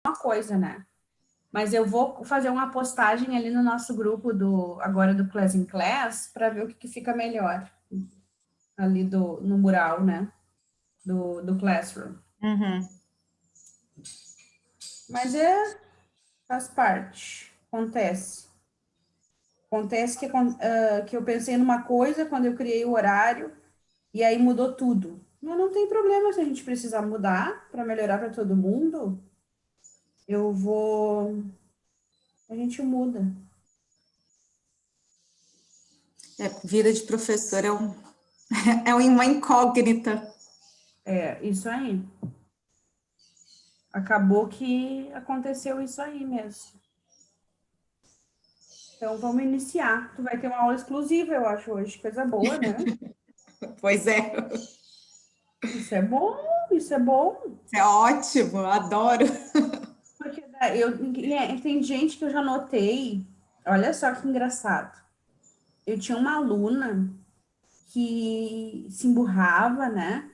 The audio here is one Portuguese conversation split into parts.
uma coisa, né? Mas eu vou fazer uma postagem ali no nosso grupo agora do Class in Class para ver o que fica melhor ali no mural, né? Do Classroom. Uhum. Mas faz parte, acontece. Acontece que eu pensei numa coisa quando eu criei o horário e aí mudou tudo. Mas não tem problema se a gente precisar mudar para melhorar para todo mundo. Eu vou. A gente muda. Vida de professor é uma incógnita. É, isso aí. Acabou que aconteceu isso aí mesmo. Então vamos iniciar. Tu vai ter uma aula exclusiva, eu acho, hoje. Coisa boa, né? Pois é, Isso é bom, isso é bom. é ótimo, adoro. Porque tem gente que eu já notei. Olha só que engraçado. Eu tinha uma aluna que se emburrava, né?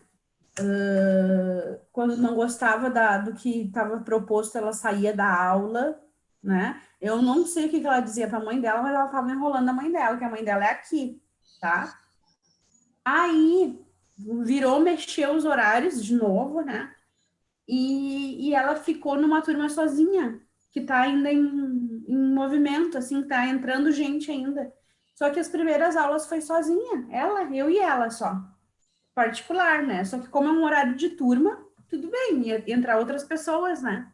Quando não gostava do que estava proposto, ela saía da aula, né? Eu não sei o que ela dizia para a mãe dela, mas ela estava enrolando a mãe dela, que a mãe dela é aqui, tá? Aí mexeu os horários de novo, né? E ela ficou numa turma sozinha, que tá ainda em movimento, assim, tá entrando gente ainda. Só que as primeiras aulas foi sozinha, eu e ela só, particular, né? Só que como é um horário de turma, tudo bem, ia entrar outras pessoas, né?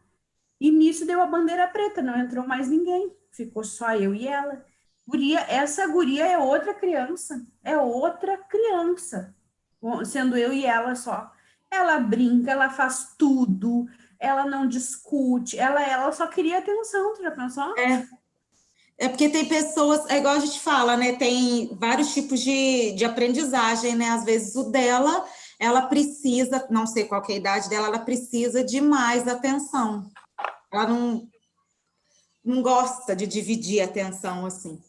E nisso deu a bandeira preta, não entrou mais ninguém, ficou só eu e ela. Essa guria é outra criança, sendo eu e ela só. Ela brinca, ela faz tudo, ela não discute, ela só queria atenção, tu já pensou? É porque tem pessoas, é igual a gente fala, né? Tem vários tipos de aprendizagem, né? Às vezes o dela, ela precisa, não sei qual que é a idade dela, ela precisa de mais atenção. Ela não gosta de dividir a atenção assim.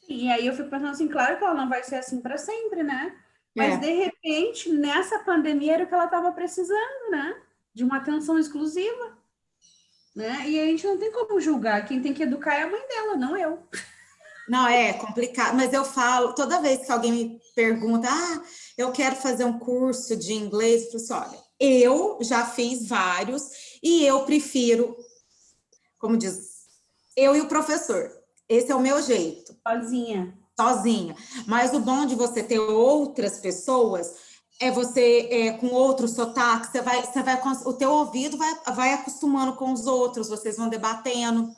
E aí eu fico pensando assim, claro que ela não vai ser assim para sempre, né? Mas de É. repente, nessa pandemia era o que ela estava precisando, né? De uma atenção exclusiva, né? E a gente não tem como julgar, quem tem que educar é a mãe dela, não eu. Não, é complicado, mas eu falo, toda vez que alguém me pergunta, eu quero fazer um curso de inglês, eu falo assim, olha, eu já fiz vários e eu prefiro, como diz, eu e o professor. Esse é o meu jeito, Sozinha. sozinha. Mas o bom de você ter outras pessoas é você com outro sotaque, o teu ouvido vai acostumando com os outros, vocês vão debatendo.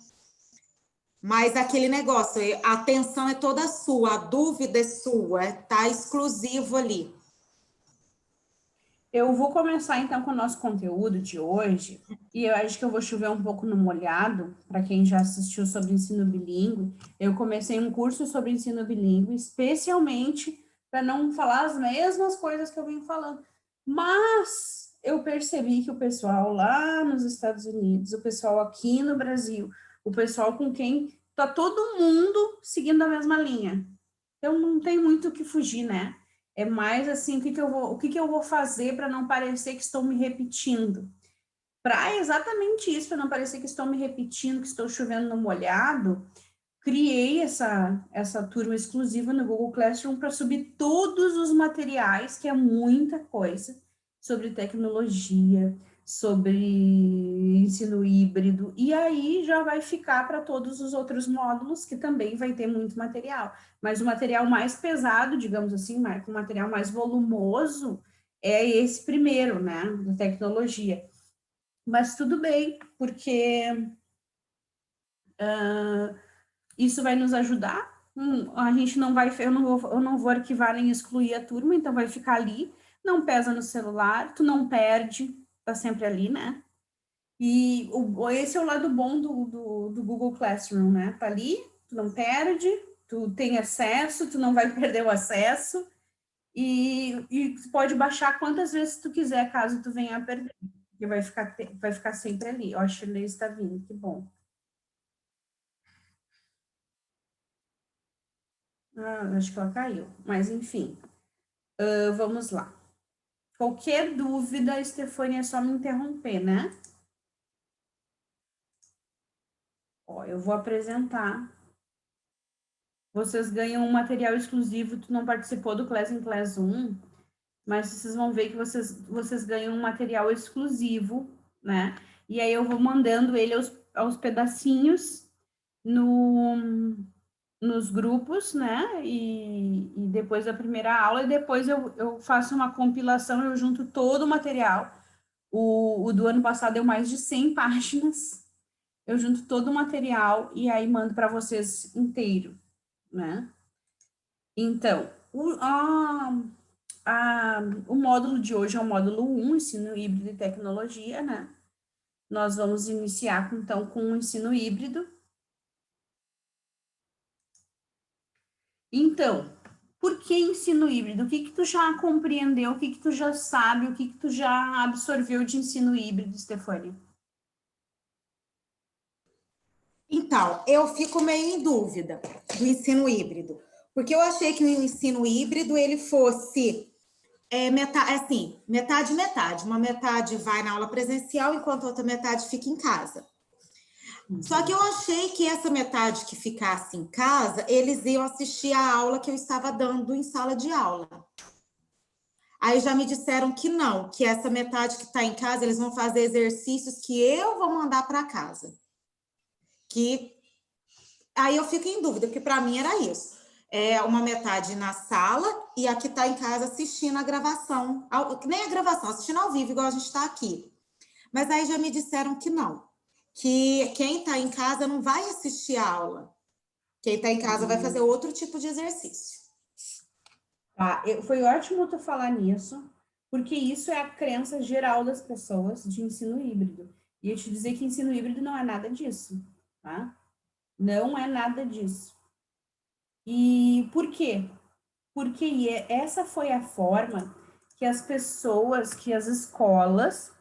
Mas aquele negócio, a atenção é toda sua, a dúvida é sua, tá exclusivo ali. Eu vou começar então com o nosso conteúdo de hoje, e eu acho que eu vou chover um pouco no molhado, para quem já assistiu sobre ensino bilíngue. Eu comecei um curso sobre ensino bilíngue, especialmente para não falar as mesmas coisas que eu venho falando. Mas eu percebi que o pessoal lá nos Estados Unidos, o pessoal aqui no Brasil, o pessoal com quem tá todo mundo seguindo a mesma linha. Então não tem muito o que fugir, né? É mais assim, o que que eu vou fazer para não parecer que estou me repetindo? Para exatamente isso, para não parecer que estou me repetindo, que estou chovendo no molhado, criei essa turma exclusiva no Google Classroom para subir todos os materiais, que é muita coisa, sobre tecnologia, sobre ensino híbrido, e aí já vai ficar para todos os outros módulos, que também vai ter muito material. Mas o material mais pesado, digamos assim, o material mais volumoso, é esse primeiro, né, da tecnologia. Mas tudo bem, porque isso vai nos ajudar. A gente não vai, eu não vou arquivar nem excluir a turma, então vai ficar ali. Não pesa no celular, tu não perde, tá sempre ali, né? E esse é o lado bom do Google Classroom, né? Tá ali, tu não perde, tu tem acesso, tu não vai perder o acesso, e tu pode baixar quantas vezes tu quiser, caso tu venha a perder, porque vai ficar sempre ali. Eu acho que ele está vindo, que bom. Acho que ela caiu, mas enfim. Vamos lá. Qualquer dúvida, Stefania, é só me interromper, né? Ó, eu vou apresentar. Vocês ganham um material exclusivo, tu não participou do Class in Class 1, mas vocês vão ver que vocês ganham um material exclusivo, né? E aí eu vou mandando ele aos pedacinhos nos grupos, né? E depois da primeira aula, e depois eu faço uma compilação, eu junto todo o material. O do ano passado deu mais de 100 páginas. Eu junto todo o material e aí mando para vocês inteiro, né? Então, o módulo de hoje é o módulo 1, ensino híbrido e tecnologia, né? Nós vamos iniciar, então, com o ensino híbrido. Então, por que ensino híbrido? O que que tu já compreendeu? O que que tu já sabe? O que que tu já absorveu de ensino híbrido, Stefânia? Então, eu fico meio em dúvida do ensino híbrido, porque eu achei que o ensino híbrido ele fosse metade, metade. Uma metade vai na aula presencial, enquanto a outra metade fica em casa. Só que eu achei que essa metade que ficasse em casa, eles iam assistir a aula que eu estava dando em sala de aula. Aí já me disseram que não, que essa metade que está em casa, eles vão fazer exercícios que eu vou mandar para casa. Aí eu fico em dúvida, porque para mim era isso. É uma metade na sala e a que está em casa assistindo a gravação. Nem a gravação, assistindo ao vivo, igual a gente está aqui. Mas aí já me disseram que não. Que quem está em casa não vai assistir a aula. Quem está em casa vai fazer outro tipo de exercício. Tá, foi ótimo tu falar nisso, porque isso é a crença geral das pessoas de ensino híbrido. E eu te dizer que ensino híbrido não é nada disso, tá? Não é nada disso. E por quê? Porque essa foi a forma que as pessoas, que as escolas,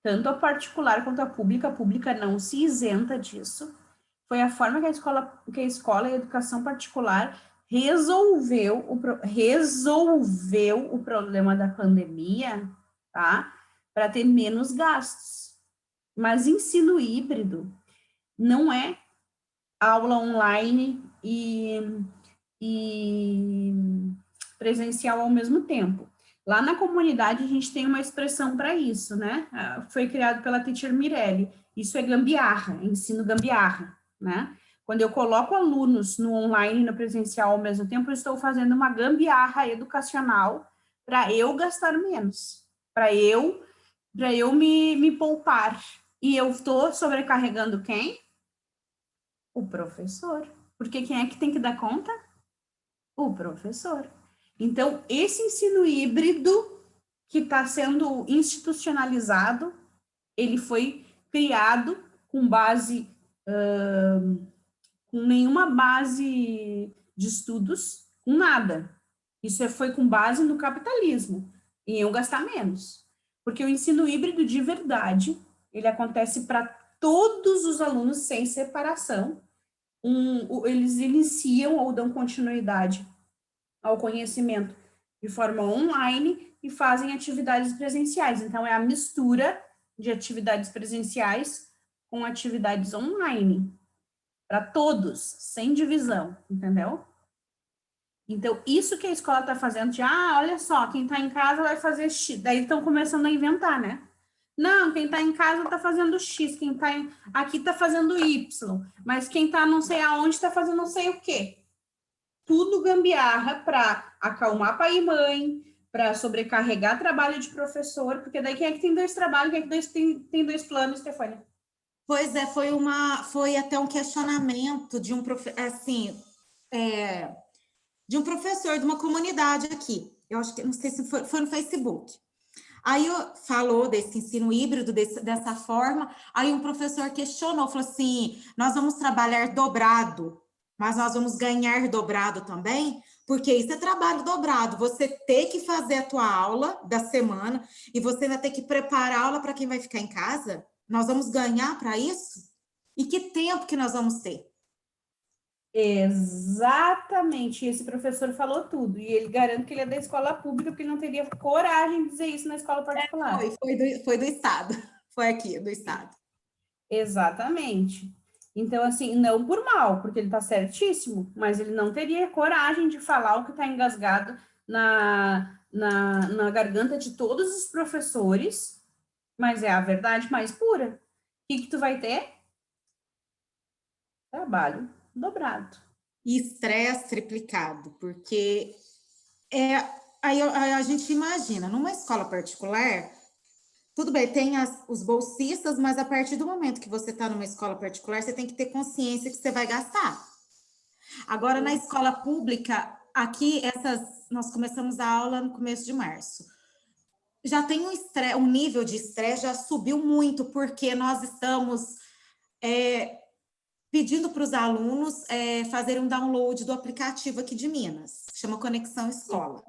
tanto a particular quanto a pública não se isenta disso, foi a forma que a escola e a educação particular resolveu o problema da pandemia, tá? Para ter menos gastos. Mas ensino híbrido não é aula online e presencial ao mesmo tempo. Lá na comunidade a gente tem uma expressão para isso, né? Foi criado pela teacher Mirelli. Isso é gambiarra, ensino gambiarra, né? Quando eu coloco alunos no online e no presencial ao mesmo tempo, eu estou fazendo uma gambiarra educacional para eu gastar menos, para eu me poupar. E eu estou sobrecarregando quem? O professor. Porque quem é que tem que dar conta? O professor. Então, esse ensino híbrido que está sendo institucionalizado, ele foi criado com base, com nenhuma base de estudos, com nada. Isso foi com base no capitalismo, em eu gastar menos. Porque o ensino híbrido de verdade, ele acontece para todos os alunos sem separação. Eles iniciam ou dão continuidade ao conhecimento de forma online e fazem atividades presenciais. Então, é a mistura de atividades presenciais com atividades online, para todos, sem divisão, entendeu? Então, isso que a escola está fazendo, olha só, quem está em casa vai fazer X, daí estão começando a inventar, né? Não, quem está em casa está fazendo X, quem está aqui está fazendo Y, mas quem está não sei aonde está fazendo não sei o quê. Tudo gambiarra para acalmar pai e mãe, para sobrecarregar trabalho de professor, porque daí quem é que tem dois trabalhos, quem é que tem dois planos, Stefânia? Pois é, foi até um questionamento de um de um professor de uma comunidade aqui. Eu acho que não sei se foi no Facebook. Aí falou desse ensino híbrido dessa forma, aí um professor questionou, falou assim, nós vamos trabalhar dobrado, mas nós vamos ganhar dobrado também? Porque isso é trabalho dobrado, você ter que fazer a tua aula da semana e você vai ter que preparar a aula para quem vai ficar em casa? Nós vamos ganhar para isso? E que tempo que nós vamos ter? Exatamente, esse professor falou tudo, e ele garante que ele é da escola pública, porque ele não teria coragem de dizer isso na escola particular. Foi do Estado, foi aqui, do Estado. Exatamente. Então, assim, não por mal, porque ele está certíssimo, mas ele não teria coragem de falar o que está engasgado na garganta de todos os professores, mas é a verdade mais pura. O que tu vai ter? Trabalho dobrado. E estresse triplicado, porque é, aí a gente imagina, numa escola particular, tudo bem, tem os bolsistas, mas a partir do momento que você está numa escola particular, você tem que ter consciência que você vai gastar. Agora, na escola pública, aqui, nós começamos a aula no começo de março. Já tem um nível de estresse, já subiu muito, porque nós estamos pedindo para os alunos fazerem um download do aplicativo aqui de Minas, que chama Conexão Escola.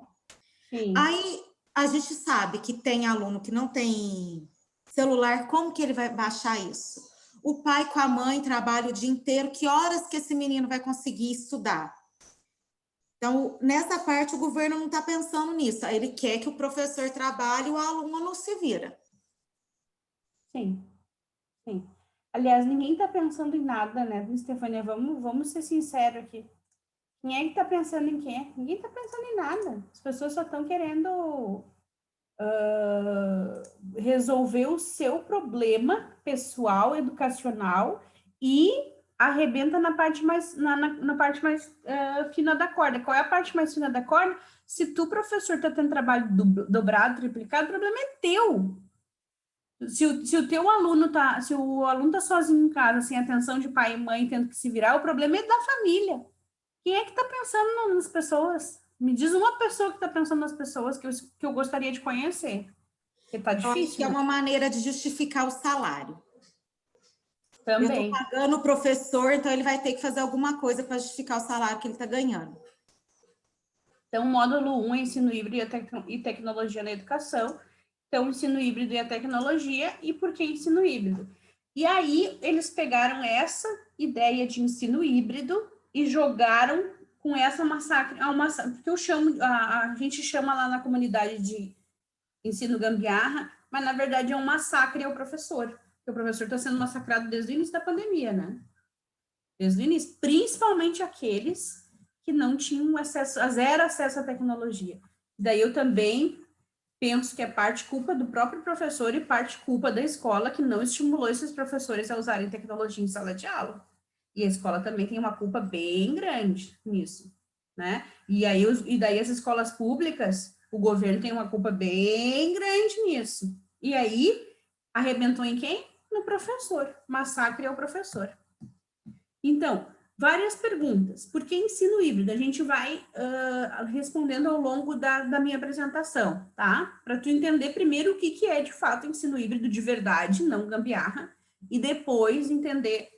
Sim. Aí, a gente sabe que tem aluno que não tem celular, como que ele vai baixar isso? O pai com a mãe trabalham o dia inteiro, que horas que esse menino vai conseguir estudar? Então, nessa parte, o governo não está pensando nisso. Ele quer que o professor trabalhe e o aluno não se vira. Sim, sim. Aliás, ninguém está pensando em nada, né, Stefania? Vamos ser sinceros aqui. Quem é que está pensando em quê? Ninguém está pensando em nada. As pessoas só estão querendo resolver o seu problema pessoal, educacional e arrebenta na parte mais, na parte mais fina da corda. Qual é a parte mais fina da corda? Se tu, professor, está tendo trabalho dobrado, triplicado, o problema é teu. Se o teu aluno tá, se o aluno tá sozinho em casa, sem atenção de pai e mãe, tendo que se virar, o problema é da família. Quem é que está pensando nas pessoas? Me diz uma pessoa que está pensando nas pessoas que eu gostaria de conhecer. Porque tá Eu acho que difícil, é né? uma maneira de justificar o salário. Eu estou Também. pagando o professor, então ele vai ter que fazer alguma coisa para justificar o salário que ele está ganhando. Então, módulo 1 é ensino híbrido e tecnologia na educação. Então, ensino híbrido e a tecnologia. E por que ensino híbrido? E aí, eles pegaram essa ideia de ensino híbrido e jogaram com essa massacre. Porque eu chamo, a gente chama lá na comunidade de ensino gambiarra, mas na verdade é um massacre ao professor. Porque o professor está sendo massacrado desde o início da pandemia, né? Desde o início. Principalmente aqueles que não tinham zero acesso à tecnologia. Daí eu também penso que é parte culpa do próprio professor e parte culpa da escola que não estimulou esses professores a usarem tecnologia em sala de aula. E a escola também tem uma culpa bem grande nisso, né? E daí as escolas públicas, o governo tem uma culpa bem grande nisso. E aí arrebentou em quem? No professor. Massacre ao professor. Então, várias perguntas. Por que ensino híbrido? A gente vai respondendo ao longo da minha apresentação, tá? Para tu entender primeiro o que é de fato ensino híbrido de verdade, não gambiarra, e depois entender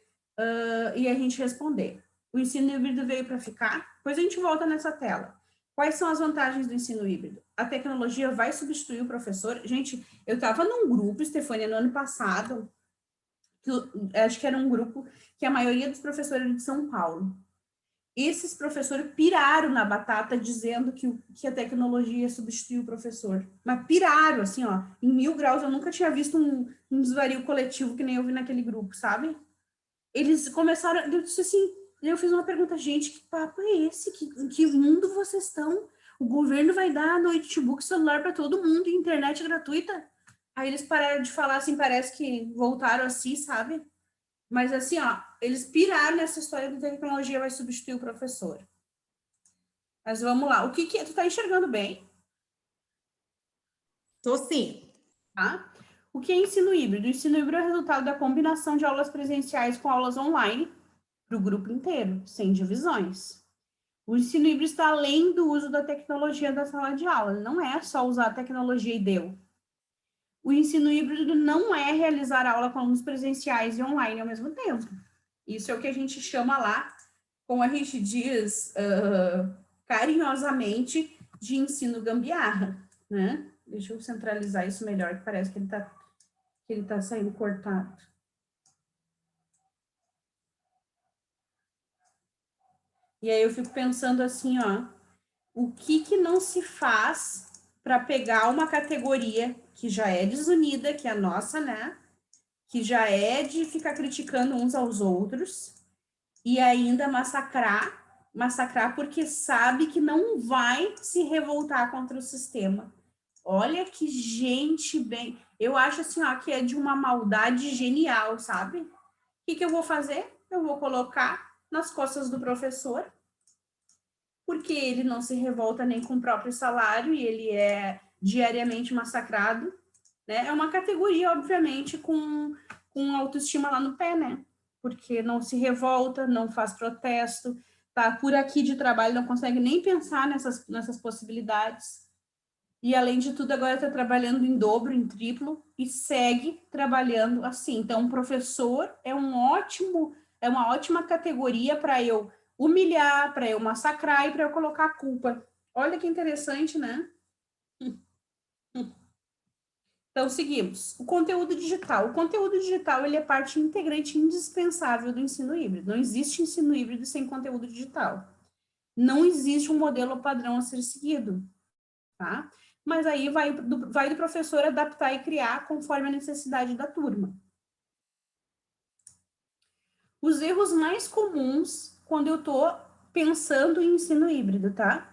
e a gente responder. O ensino híbrido veio para ficar? Depois a gente volta nessa tela. Quais são as vantagens do ensino híbrido? A tecnologia vai substituir o professor? Gente, eu estava num grupo, Stefania, no ano passado, acho que era um grupo que a maioria dos professores de São Paulo. Esses professores piraram na batata dizendo que a tecnologia ia substituir o professor. Mas piraram, assim, ó, em 1000 graus. Eu nunca tinha visto um desvario coletivo que nem eu vi naquele grupo, sabe? Eles começaram, eu disse assim, eu fiz uma pergunta, gente, que papo é esse? Que mundo vocês estão? O governo vai dar notebook, celular para todo mundo e internet gratuita? Aí eles pararam de falar, assim, parece que voltaram assim, sabe? Mas assim, ó, eles piraram nessa história de tecnologia vai substituir o professor. Mas vamos lá, o que tu tá enxergando bem, Tô sim. tá? O que é ensino híbrido? O ensino híbrido é o resultado da combinação de aulas presenciais com aulas online para o grupo inteiro, sem divisões. O ensino híbrido está além do uso da tecnologia da sala de aula, não é só usar a tecnologia e deu. O ensino híbrido não é realizar aula com alunos presenciais e online ao mesmo tempo. Isso é o que a gente chama lá, como a gente diz carinhosamente, de ensino gambiarra, né? Deixa eu centralizar isso melhor, que parece que ele tá saindo cortado. E aí eu fico pensando assim, ó, o que não se faz para pegar uma categoria que já é desunida, que é a nossa, né? que já é de ficar criticando uns aos outros e ainda massacrar porque sabe que não vai se revoltar contra o sistema. Olha que gente bem... Eu acho assim, ó, que é de uma maldade genial, sabe? O que eu vou fazer? Eu vou colocar nas costas do professor, porque ele não se revolta nem com o próprio salário e ele é diariamente massacrado, né? É uma categoria, obviamente, com autoestima lá no pé, né? Porque não se revolta, não faz protesto, tá por aqui de trabalho, não consegue nem pensar nessas possibilidades. E, além de tudo, agora está trabalhando em dobro, em triplo, e segue trabalhando assim. Então, um professor é uma ótima categoria para eu humilhar, para eu massacrar e para eu colocar a culpa. Olha que interessante, né? Então, seguimos. O conteúdo digital. O conteúdo digital, ele é parte integrante indispensável do ensino híbrido. Não existe ensino híbrido sem conteúdo digital. Não existe um modelo padrão a ser seguido, tá? Mas aí vai do professor adaptar e criar conforme a necessidade da turma. Os erros mais comuns quando eu estou pensando em ensino híbrido, tá?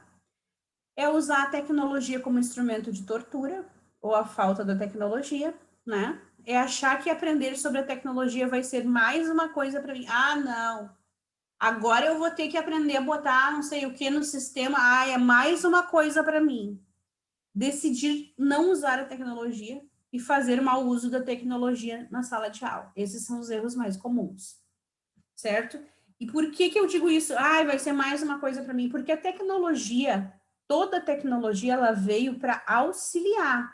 É usar a tecnologia como instrumento de tortura, ou a falta da tecnologia, né? É achar que aprender sobre a tecnologia vai ser mais uma coisa para mim. Ah, não. Agora eu vou ter que aprender a botar não sei o que no sistema. Ah, é mais uma coisa para mim. Decidir não usar a tecnologia e fazer mau uso da tecnologia na sala de aula. Esses são os erros mais comuns, certo? E por que eu digo isso? Ah, vai ser mais uma coisa para mim. Porque a tecnologia, toda tecnologia, ela veio para auxiliar,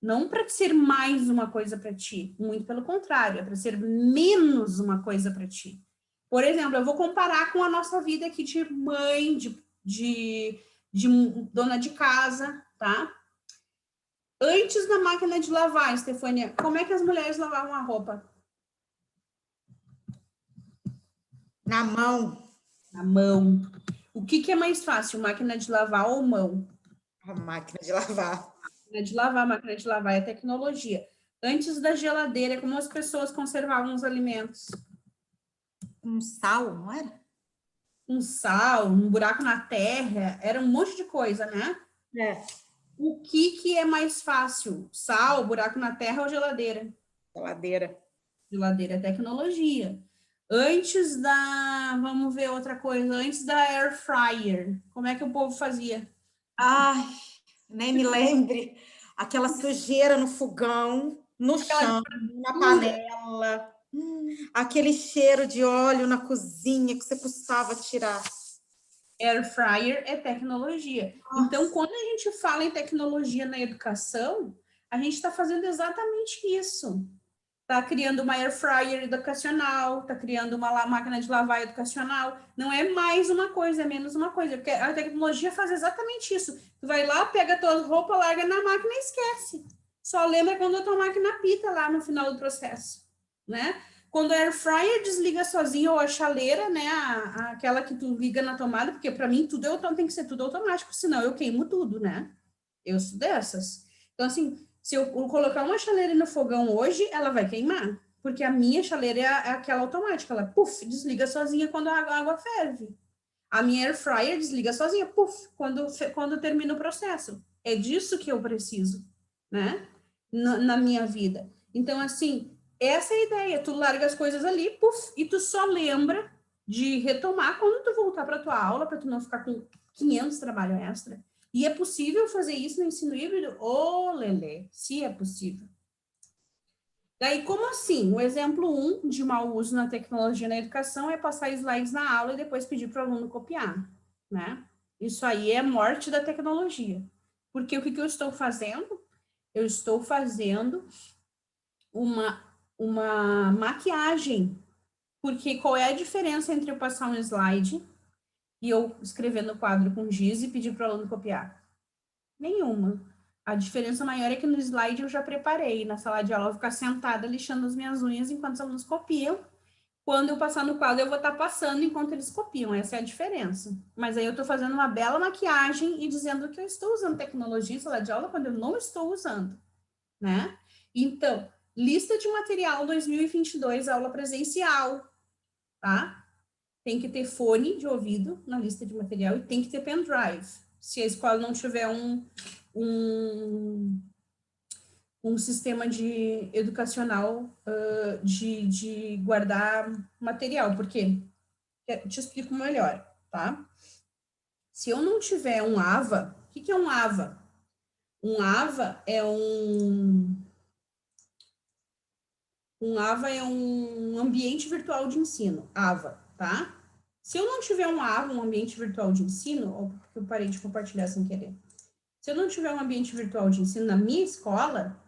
não para ser mais uma coisa para ti. Muito pelo contrário, é para ser menos uma coisa para ti. Por exemplo, eu vou comparar com a nossa vida aqui de mãe, de dona de casa, tá? Antes da máquina de lavar, Estefânia, como é que as mulheres lavavam a roupa? Na mão. Na mão. O que é mais fácil, máquina de lavar ou mão? A máquina de lavar. Máquina de lavar é tecnologia. Antes da geladeira, como as pessoas conservavam os alimentos? Com sal, não era? Um sal, um buraco na terra, era um monte de coisa, né? É. O que é mais fácil? Sal, buraco na terra ou geladeira? Geladeira. Geladeira é tecnologia. Vamos ver outra coisa, antes da air fryer, como é que o povo fazia? Ai, nem me lembre. Aquela sujeira no fogão, no chão, na panela. Aquele cheiro de óleo na cozinha que você custava tirar. Air fryer é tecnologia. Nossa. Então, quando a gente fala em tecnologia na educação, a gente está fazendo exatamente isso. Está criando uma air fryer educacional, está criando uma máquina de lavar educacional. Não é mais uma coisa, é menos uma coisa, porque a tecnologia faz exatamente isso. Tu vai lá, pega a tua roupa, larga na máquina e esquece. Só lembra quando a tua máquina apita lá no final do processo, né? Quando a air fryer desliga sozinha ou a chaleira, né, aquela que tu liga na tomada, porque para mim tudo tem que ser tudo automático, senão eu queimo tudo, né? Eu sou dessas. Então, assim, se eu colocar uma chaleira no fogão hoje, ela vai queimar, porque a minha chaleira é aquela automática, ela, puf, desliga sozinha quando a água ferve. A minha air fryer desliga sozinha, puf, quando termina o processo. É disso que eu preciso, né? Na minha vida. Então, assim, essa é a ideia. Tu larga as coisas ali, puf, e tu só lembra de retomar quando tu voltar para tua aula, para tu não ficar com 500 trabalho extra. E é possível fazer isso no ensino híbrido? Ô, Lelê, se é possível. Daí, como assim? O exemplo 1 de mau uso na tecnologia na educação é passar slides na aula e depois pedir para o aluno copiar, né? Isso aí é morte da tecnologia. Porque o que eu estou fazendo? Eu estou fazendo uma maquiagem. Porque qual é a diferença entre eu passar um slide e eu escrever no quadro com giz e pedir para o aluno copiar? Nenhuma. A diferença maior é que no slide eu já preparei. Na sala de aula eu vou ficar sentada lixando as minhas unhas enquanto os alunos copiam. Quando eu passar no quadro, eu vou estar passando enquanto eles copiam. Essa é a diferença. Mas aí eu estou fazendo uma bela maquiagem e dizendo que eu estou usando tecnologia em sala de aula quando eu não estou usando, né? Então, Lista de material 2022, aula presencial, tá? Tem que ter fone de ouvido na lista de material e tem que ter pendrive. Se a escola não tiver um sistema educacional de guardar material. Por quê? Eu te explico melhor, tá? Se eu não tiver um AVA, o que é um AVA? Um AVA é um ambiente virtual de ensino, AVA, tá? Se eu não tiver um AVA, um ambiente virtual de ensino, ou porque eu parei de compartilhar sem querer. Se eu não tiver um ambiente virtual de ensino na minha escola,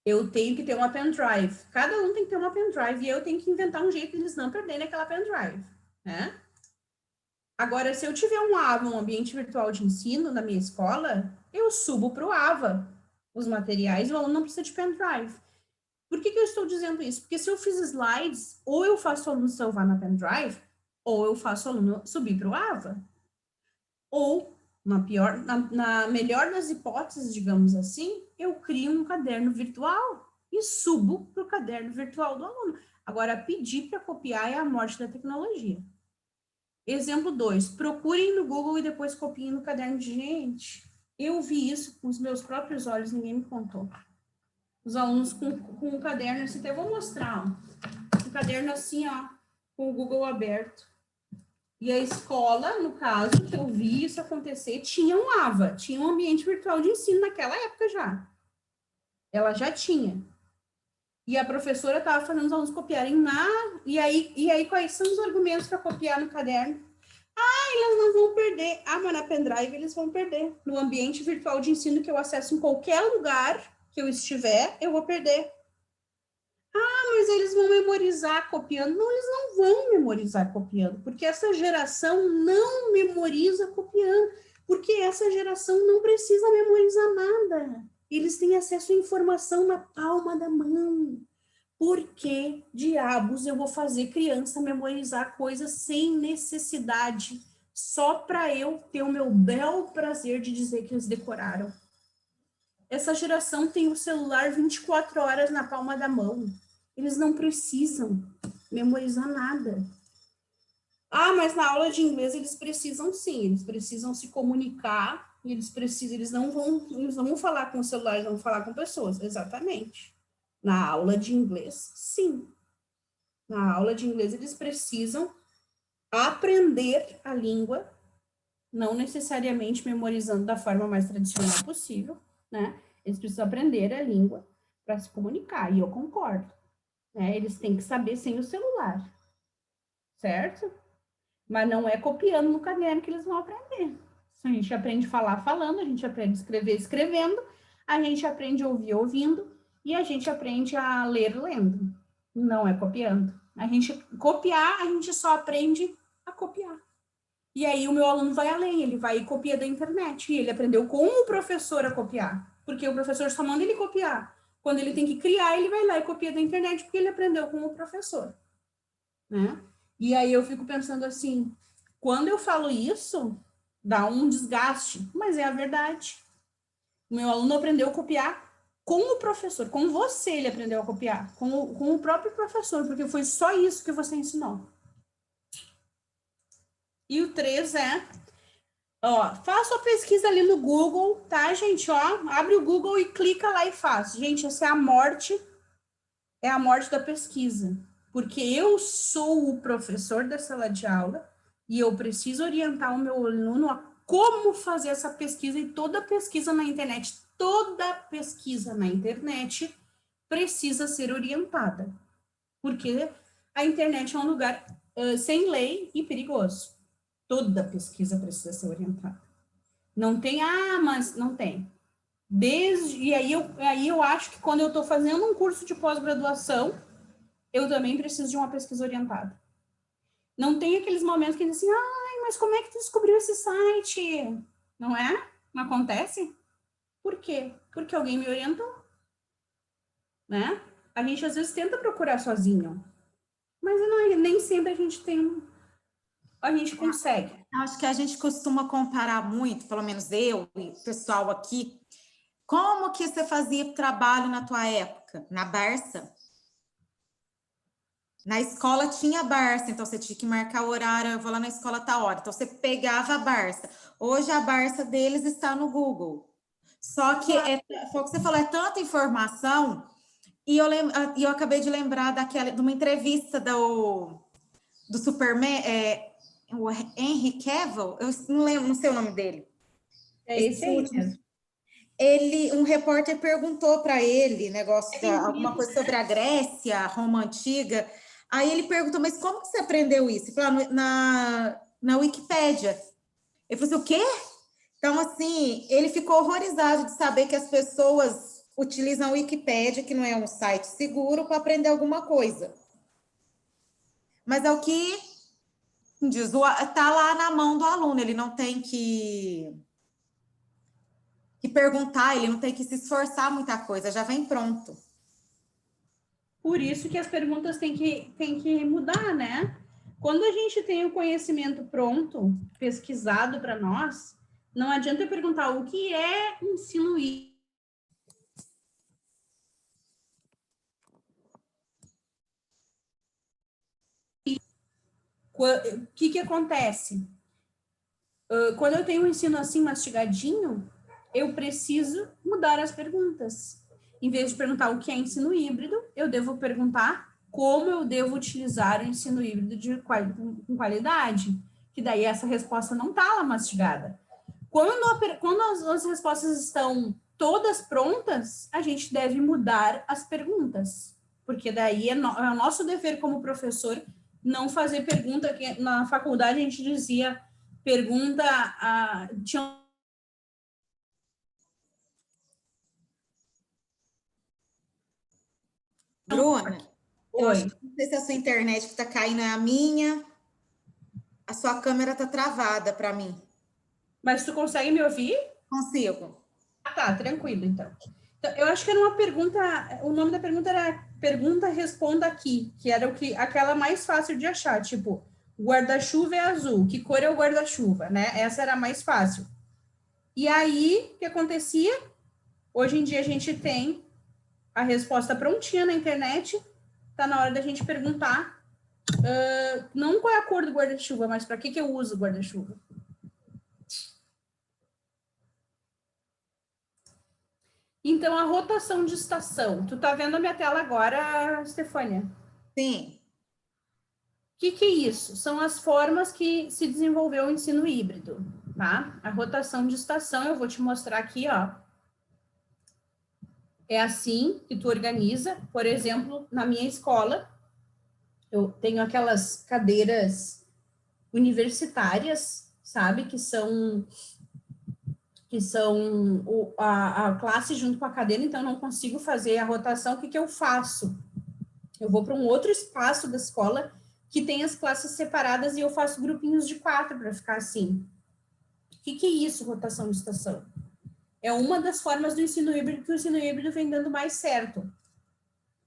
eu tenho que ter uma pendrive. Cada um tem que ter uma pendrive e eu tenho que inventar um jeito de eles não perderem aquela pendrive, né? Agora, se eu tiver um AVA, um ambiente virtual de ensino na minha escola, eu subo para o AVA os materiais, o aluno não precisa de pendrive. Por que eu estou dizendo isso? Porque se eu fiz slides, ou eu faço o aluno salvar na pendrive, ou eu faço o aluno subir para o AVA. Ou, na melhor das hipóteses, digamos assim, eu crio um caderno virtual e subo para o caderno virtual do aluno. Agora, pedir para copiar é a morte da tecnologia. Exemplo 2, procurem no Google e depois copiem no caderno de gente. Eu vi isso com os meus próprios olhos, ninguém me contou. Os alunos com um caderno, assim, até vou mostrar, ó, um caderno assim, ó, com o Google aberto. E a escola, no caso, que eu vi isso acontecer, tinha um AVA, tinha um ambiente virtual de ensino naquela época já. Ela já tinha. E a professora estava fazendo os alunos copiarem E aí quais são os argumentos para copiar no caderno? Eles não vão perder. Mas na pendrive eles vão perder. No ambiente virtual de ensino que eu acesso em qualquer lugar que eu estiver, eu vou perder. Mas eles vão memorizar copiando. Não, eles não vão memorizar copiando, porque essa geração não memoriza copiando, porque essa geração não precisa memorizar nada. Eles têm acesso à informação na palma da mão. Por que diabos eu vou fazer criança memorizar coisas sem necessidade, só para eu ter o meu bel prazer de dizer que eles decoraram? Essa geração tem o celular 24 horas na palma da mão. Eles não precisam memorizar nada. Mas na aula de inglês eles precisam sim, eles precisam se comunicar, eles não vão falar com o celular, eles vão falar com pessoas, exatamente. Na aula de inglês, sim. Na aula de inglês eles precisam aprender a língua, não necessariamente memorizando da forma mais tradicional possível, né? Eles precisam aprender a língua para se comunicar, e eu concordo. Né? Eles têm que saber sem o celular, certo? Mas não é copiando no caderno que eles vão aprender. A gente aprende a falar falando, a gente aprende a escrever escrevendo, a gente aprende a ouvir ouvindo, e a gente aprende a ler lendo. Não é copiando. A gente só aprende a copiar. E aí o meu aluno vai além, ele vai e copia da internet, e ele aprendeu com o professor a copiar, porque o professor só manda ele copiar. Quando ele tem que criar, ele vai lá e copia da internet, porque ele aprendeu com o professor, né? E aí eu fico pensando assim, quando eu falo isso, dá um desgaste, mas é a verdade. O meu aluno aprendeu a copiar com o professor, com você ele aprendeu a copiar, com o próprio professor, porque foi só isso que você ensinou. E o 3 faça a pesquisa ali no Google, tá, gente? Abre o Google e clica lá e faz. Gente, essa é a morte da pesquisa, porque eu sou o professor da sala de aula e eu preciso orientar o meu aluno a como fazer essa pesquisa, e toda pesquisa na internet precisa ser orientada, porque a internet é um lugar sem lei e perigoso. Toda pesquisa precisa ser orientada. Não tem, mas não tem. E aí eu acho que quando eu estou fazendo um curso de pós-graduação, eu também preciso de uma pesquisa orientada. Não tem aqueles momentos que dizem assim, mas como é que tu descobriu esse site? Não é? Não acontece? Por quê? Porque alguém me orientou, né? A gente às vezes tenta procurar sozinho, mas nem sempre a gente consegue. Acho que a gente costuma comparar muito, pelo menos eu e o pessoal aqui, Como que você fazia trabalho na tua época? Na Barça? Na escola tinha Barça, então você tinha que marcar o horário, eu vou lá na escola tá hora. Então você pegava a Barça. Hoje a Barça deles está no Google. Só que foi o que você falou, é tanta informação, e eu acabei de lembrar de uma entrevista do Superman, o Henry Cavill, eu não lembro, não sei o nome dele. É esse aí mesmo. Um repórter perguntou para ele alguma coisa sobre a Grécia, a Roma Antiga. Aí ele perguntou, mas como que você aprendeu isso? Ele falou, na Wikipédia. Ele falou assim, o quê? Então, assim, ele ficou horrorizado de saber que as pessoas utilizam a Wikipédia, que não é um site seguro, para aprender alguma coisa. Mas é o que diz, está lá na mão do aluno, ele não tem que perguntar, ele não tem que se esforçar muita coisa, já vem pronto. Por isso que as perguntas têm que mudar, né? Quando a gente tem o conhecimento pronto, pesquisado para nós, não adianta eu perguntar o que é ensino híbrido. O que acontece? Quando eu tenho um ensino assim mastigadinho, eu preciso mudar as perguntas. Em vez de perguntar o que é ensino híbrido, eu devo perguntar como eu devo utilizar o ensino híbrido com qualidade, que daí essa resposta não está lá mastigada. Quando as respostas estão todas prontas, a gente deve mudar as perguntas, porque daí é o nosso dever como professor não fazer pergunta, que na faculdade a gente dizia pergunta, tinha Bruna, eu Oi. acho que não sei se a sua internet que está caindo é a minha, a sua câmera está travada para mim. Mas tu consegue me ouvir? Consigo. Tá, tranquilo, então. Eu acho que era uma pergunta, o nome da pergunta era Pergunta Responda Aqui, que era aquela mais fácil de achar, tipo, guarda-chuva é azul, que cor é o guarda-chuva, né? Essa era a mais fácil. E aí, o que acontecia? Hoje em dia a gente tem a resposta prontinha na internet, tá na hora da gente perguntar, não qual é a cor do guarda-chuva, mas para que eu uso o guarda-chuva. Então, a rotação de estação. Tu tá vendo a minha tela agora, Stefânia? Sim. O que é isso? São as formas que se desenvolveu o ensino híbrido, tá? A rotação de estação, eu vou te mostrar aqui, ó. É assim que tu organiza. Por exemplo, na minha escola, eu tenho aquelas cadeiras universitárias, sabe? Que são a classe junto com a cadeira, então eu não consigo fazer a rotação. O que eu faço? Eu vou para um outro espaço da escola que tem as classes separadas e eu faço grupinhos de 4 para ficar assim. O que é isso, rotação de estação? É uma das formas do ensino híbrido que o ensino híbrido vem dando mais certo.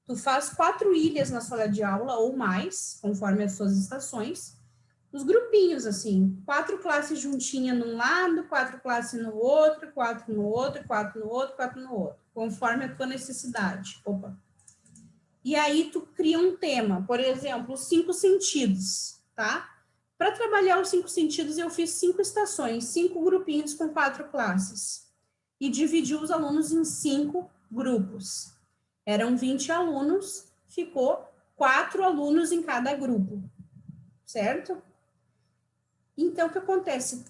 Tu faz 4 ilhas na sala de aula ou mais, conforme as suas estações, os grupinhos, assim, 4 classes juntinhas num lado, 4 classes no outro, 4 no outro, 4 no outro, 4 no outro, conforme a tua necessidade. Opa! E aí tu cria um tema, por exemplo, os 5 sentidos, tá? Para trabalhar os 5 sentidos, eu fiz 5 estações, 5 grupinhos com 4 classes. E dividi os alunos em 5 grupos. Eram 20 alunos, ficou 4 alunos em cada grupo, certo? Então, o que acontece?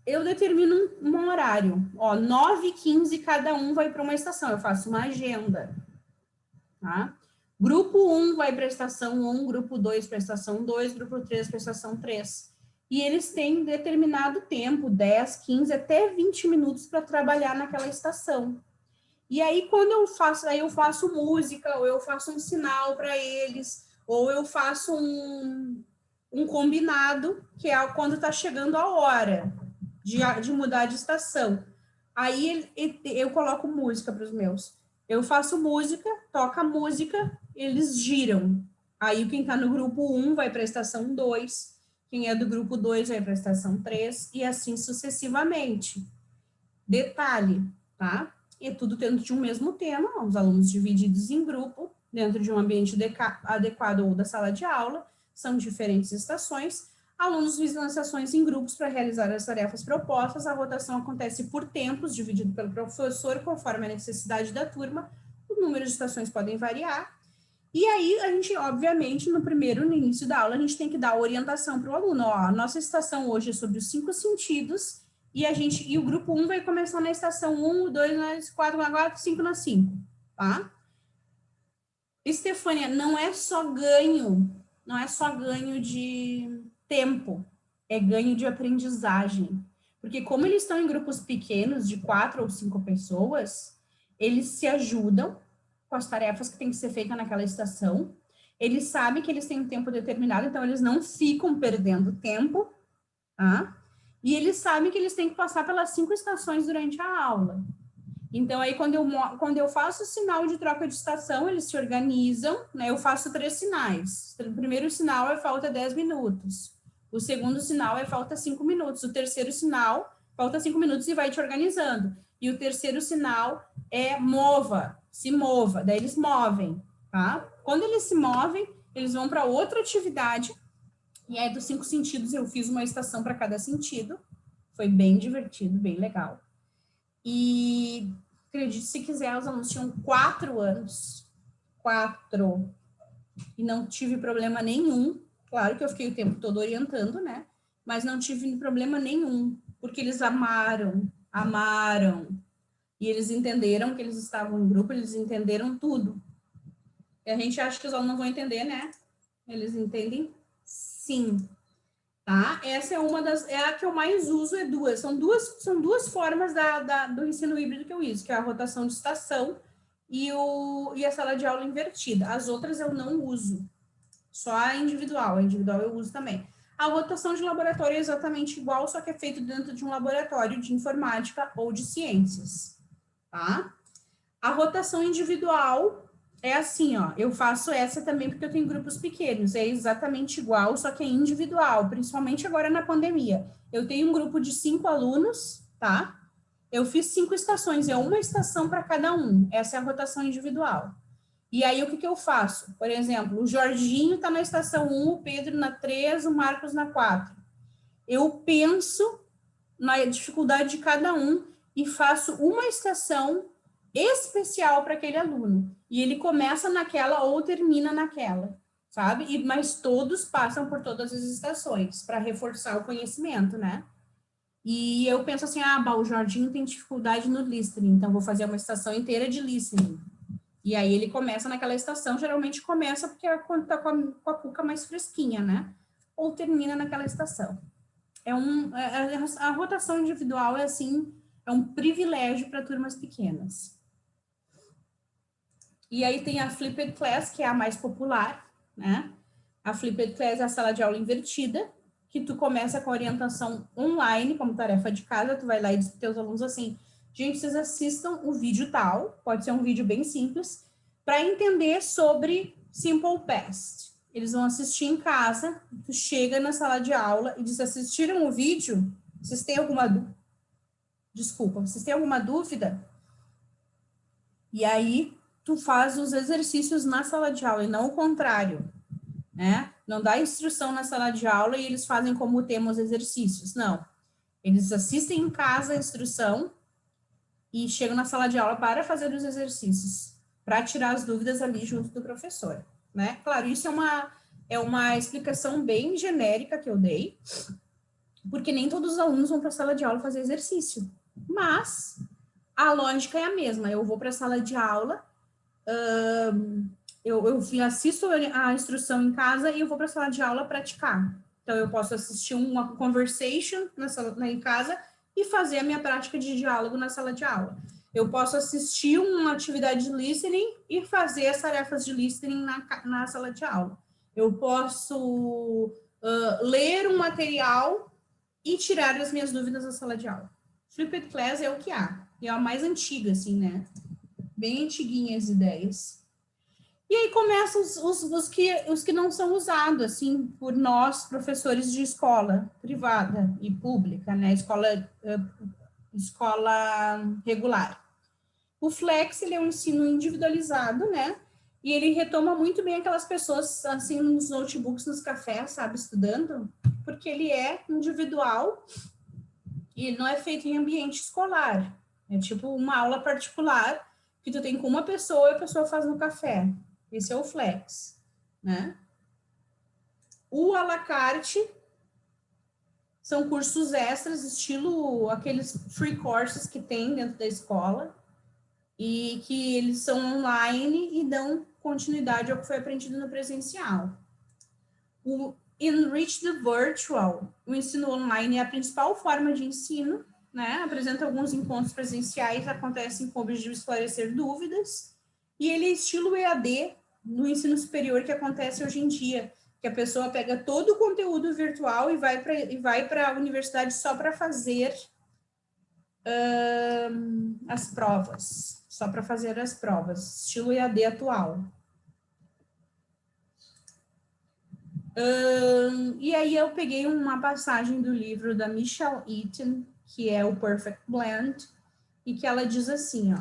Eu determino um horário, ó, 9h15 cada um vai para uma estação, eu faço uma agenda, tá? Grupo 1 vai para a estação 1, grupo 2 para a estação 2, grupo 3 para a estação 3. E eles têm determinado tempo, 10, 15, até 20 minutos para trabalhar naquela estação. E aí, quando eu faço música, ou eu faço um sinal para eles, ou eu faço um combinado, que é quando está chegando a hora de mudar de estação. Aí eu coloco música para os meus. Eu faço música, toca música, eles giram. Aí quem está no grupo 1 vai para a estação 2, quem é do grupo 2 vai para a estação 3, e assim sucessivamente. Detalhe, tá? e é tudo dentro de um mesmo tema, os alunos divididos em grupo, dentro de um ambiente adequado ou da sala de aula, são diferentes estações, alunos visam as sessões em grupos para realizar as tarefas propostas, a rotação acontece por tempos, dividido pelo professor, conforme a necessidade da turma, o número de estações podem variar, e aí a gente, obviamente, no início da aula, a gente tem que dar orientação para o aluno, ó, a nossa estação hoje é sobre os 5 sentidos, e o grupo 1 vai começar na estação 1, 2, 4, 4, 5 na 5, tá? Estefânia, não é só ganho de tempo, é ganho de aprendizagem. Porque como eles estão em grupos pequenos, de 4 ou 5 pessoas, eles se ajudam com as tarefas que têm que ser feitas naquela estação, eles sabem que eles têm um tempo determinado, então eles não ficam perdendo tempo, tá? E eles sabem que eles têm que passar pelas 5 estações durante a aula. Então, aí, quando eu faço o sinal de troca de estação, eles se organizam, né? Eu faço 3 sinais. O primeiro sinal é falta 10 minutos. O segundo sinal é falta 5 minutos. O terceiro sinal, falta 5 minutos e vai te organizando. E o terceiro sinal é se mova. Daí eles movem, tá? Quando eles se movem, eles vão para outra atividade. E aí, dos 5 sentidos, eu fiz uma estação para cada sentido. Foi bem divertido, bem legal. E, acredite se quiser, os alunos tinham 4 anos. 4. E não tive problema nenhum. Claro que eu fiquei o tempo todo orientando, né? Mas não tive problema nenhum. Porque eles amaram. E eles entenderam que eles estavam em grupo, eles entenderam tudo. E a gente acha que os alunos não vão entender, né? Eles entendem sim, tá? Essa é a que eu mais uso, são duas formas do ensino híbrido que eu uso, que é a rotação de estação e a sala de aula invertida. As outras eu não uso, só a individual eu uso também. A rotação de laboratório é exatamente igual, só que é feito dentro de um laboratório de informática ou de ciências, tá? A rotação individual é assim, ó, eu faço essa também porque eu tenho grupos pequenos, é exatamente igual, só que é individual, principalmente agora na pandemia. Eu tenho um grupo de 5 alunos, tá? Eu fiz 5 estações, é uma estação para cada um, essa é a rotação individual. E aí, o que eu faço? Por exemplo, o Jorginho está na estação 1, o Pedro na 3, o Marcos na 4. Eu penso na dificuldade de cada um e faço uma estação especial para aquele aluno. E ele começa naquela ou termina naquela, sabe? Mas todos passam por todas as estações para reforçar o conhecimento, né? E eu penso assim, o Jorginho tem dificuldade no listening, então vou fazer uma estação inteira de listening. E aí ele começa naquela estação, geralmente começa porque é quando tá com a cuca mais fresquinha, né? Ou termina naquela estação. A rotação individual é assim, é um privilégio para turmas pequenas. E aí tem a Flipped Class, que é a mais popular, né? A Flipped Class é a sala de aula invertida, que tu começa com a orientação online, como tarefa de casa, tu vai lá e diz para os teus alunos assim, gente, vocês assistam o vídeo tal, pode ser um vídeo bem simples, para entender sobre Simple Past. Eles vão assistir em casa, tu chega na sala de aula e diz, assistiram o vídeo? Vocês têm alguma dúvida? Desculpa, vocês têm alguma dúvida? E aí, tu faz os exercícios na sala de aula, e não o contrário, né? Não dá instrução na sala de aula e eles fazem como tema os exercícios, não. Eles assistem em casa a instrução e chegam na sala de aula para fazer os exercícios, para tirar as dúvidas ali junto do professor, né? Claro, isso é uma explicação bem genérica que eu dei, porque nem todos os alunos vão para a sala de aula fazer exercício, mas a lógica é a mesma, eu vou para a sala de aula, eu assisto a instrução em casa e eu vou para a sala de aula praticar. Então, eu posso assistir uma conversation em casa e fazer a minha prática de diálogo na sala de aula. Eu posso assistir uma atividade de listening e fazer as tarefas de listening na sala de aula. Eu posso ler um material e tirar as minhas dúvidas na sala de aula. Flipped Class é o que há. E é a mais antiga, assim, né? Bem antiguinhas as ideias. E aí começam os que não são usados, assim, por nós, professores de escola privada e pública, né? Escola regular. O Flex, ele é um ensino individualizado, né? E ele retoma muito bem aquelas pessoas, assim, nos notebooks, nos cafés, sabe, estudando, porque ele é individual e ele não é feito em ambiente escolar. É tipo uma aula particular que tu tem com uma pessoa e a pessoa faz no café. Esse é o Flex, né? O à la carte são cursos extras, estilo aqueles free courses que tem dentro da escola, e que eles são online e dão continuidade ao que foi aprendido no presencial. O Enrich the Virtual, o ensino online é a principal forma de ensino, né? Apresenta alguns encontros presenciais, acontecem com o objetivo de esclarecer dúvidas, e ele é estilo EAD no ensino superior que acontece hoje em dia, que a pessoa pega todo o conteúdo virtual e vai para a universidade só para fazer as provas, só para fazer as provas, estilo EAD atual. E aí eu peguei uma passagem do livro da Michelle Eaton, que é o Perfect Blend, e que ela diz assim, ó,